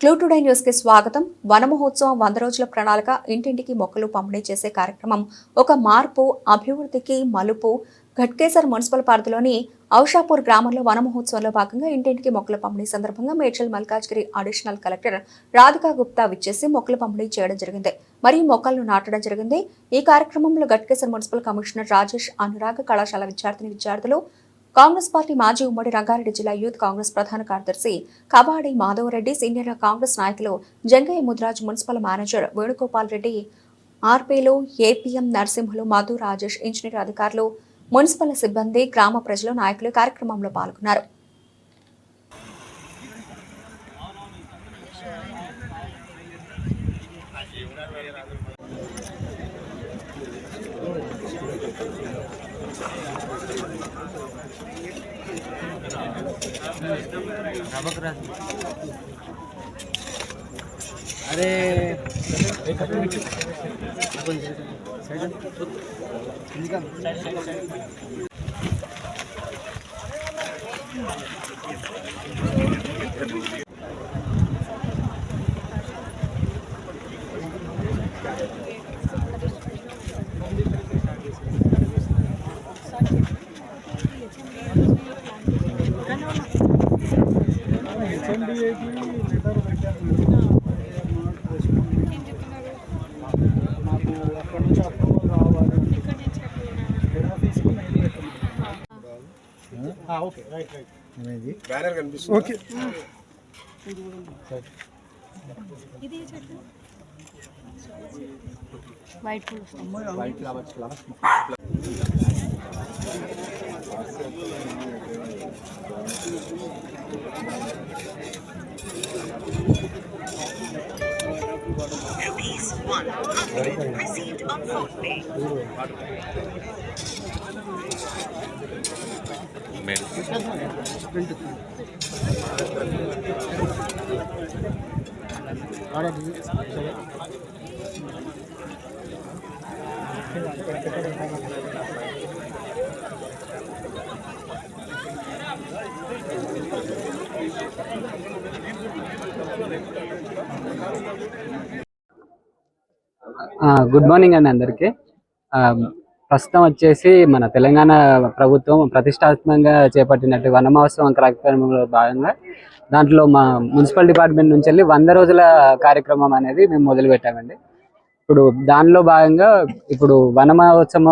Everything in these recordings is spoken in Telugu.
క్లూ టుడే న్యూస్ కి స్వాగతం. వన మహోత్సవం 100 రోజుల ప్రణాళిక, ఇంటింటికి మొక్కలు పంపిణీ చేసే కార్యక్రమం ఒక మార్పు, అభివృద్ధికి మలుపు. ఘట్కేసర్ మున్సిపల్ పరిధిలోని ఔషాపూర్ గ్రామంలో వన మహోత్సవంలో భాగంగా ఇంటింటికి మొక్కల పంపిణీ సందర్భంగా మేడ్చల్ మల్కాజ్గిరి అడిషనల్ కలెక్టర్ రాధికా గుప్తా విచ్చేసి మొక్కలు పంపిణీ చేయడం జరిగింది. మరియు మొక్కలను నాటడం జరిగింది. ఈ కార్యక్రమంలో ఘట్కేసర్ మున్సిపల్ కమిషనర్ రాజేష్, అనురాగ్, కళాశాల విద్యార్థులు, కాంగ్రెస్ పార్టీ మాజీ ఉమ్మడి రంగారెడ్డి జిల్లా యూత్ కాంగ్రెస్ ప్రధాన కార్యదర్శి కబాడి మాధవరెడ్డి, సీనియర్ కాంగ్రెస్ నాయకులు జంగయ్య ముద్రాజ్, మున్సిపల్ మేనేజర్ వేణుగోపాల్ రెడ్డి, ఆర్పీలు, ఏపీఎం నరసింహులు, మధు, రాజేష్, ఇంజనీర్ అధికారులు, మున్సిపల్ సిబ్బంది, గ్రామ ప్రజలు, నాయకులు కార్యక్రమంలో పాల్గొన్నారు. अरे ఓకే రైట్ బ్యానర్ కనిపిస్తుంది. ఓకే ఇది చెట్టు white flowers, white flowers. ₹100 received on PhonePe. Good morning అండి అందరికీ. ప్రస్తుతం వచ్చేసి మన తెలంగాణ ప్రభుత్వం ప్రతిష్టాత్మకంగా చేపట్టినట్టు వన మహోత్సవం కార్యక్రమంలో భాగంగా దాంట్లో మా మున్సిపల్ డిపార్ట్మెంట్ నుంచి వెళ్ళి 100 రోజుల కార్యక్రమం అనేది మేము మొదలు పెట్టామండి. ఇప్పుడు దానిలో భాగంగా ఇప్పుడు వన మహోత్సవం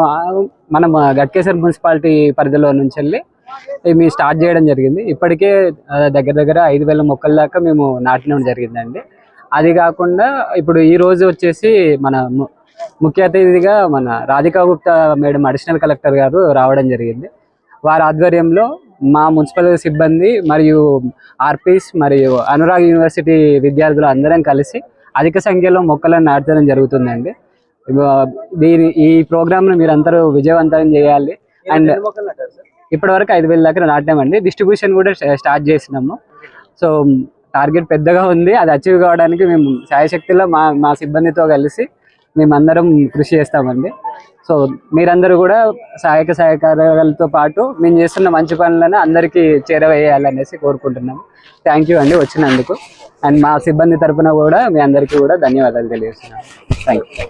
మనం ఘట్కేసర్ మున్సిపాలిటీ పరిధిలో నుంచి వెళ్ళి మేము స్టార్ట్ చేయడం జరిగింది. ఇప్పటికే దగ్గర 5,000 మొక్కల దాకా మేము నాటడం జరిగిందండి. అది కాకుండా ఇప్పుడు ఈ రోజు వచ్చేసి మన ముఖ్య అతిథిగా మన Radhika Gupta madam additional collector గారు రావడం జరిగింది. వారి ఆధ్వర్యంలో మా మున్సిపల్ సిబ్బంది మరియు ఆర్పీస్ మరియు అనురాగ్ యూనివర్సిటీ విద్యార్థులు అందరం కలిసి అధిక సంఖ్యలో మొక్కలను నాటడం జరుగుతుందండి. ఈ ప్రోగ్రామ్ను మీరందరూ విజయవంతం చేయాలి. అండ్ ఇప్పటివరకు 5,000 దాకా నాటామండి. డిస్ట్రిబ్యూషన్ కూడా స్టార్ట్ చేసినాము. సో టార్గెట్ పెద్దగా ఉంది. అది అచీవ్ కావడానికి మేము శాయశక్తిలో మా సిబ్బందితో కలిసి మేమందరం కృషి చేస్తామండి. సో మీరందరూ కూడా సహకారాలతో పాటు మేము చేస్తున్న మంచి పనులను అందరికీ చేరవేయాలనేసి కోరుకుంటున్నాము. థ్యాంక్ యూ అండి వచ్చినందుకు. అండ్ మా సిబ్బంది తరఫున కూడా మీ అందరికీ కూడా ధన్యవాదాలు తెలియజేస్తున్నాను. Thank you.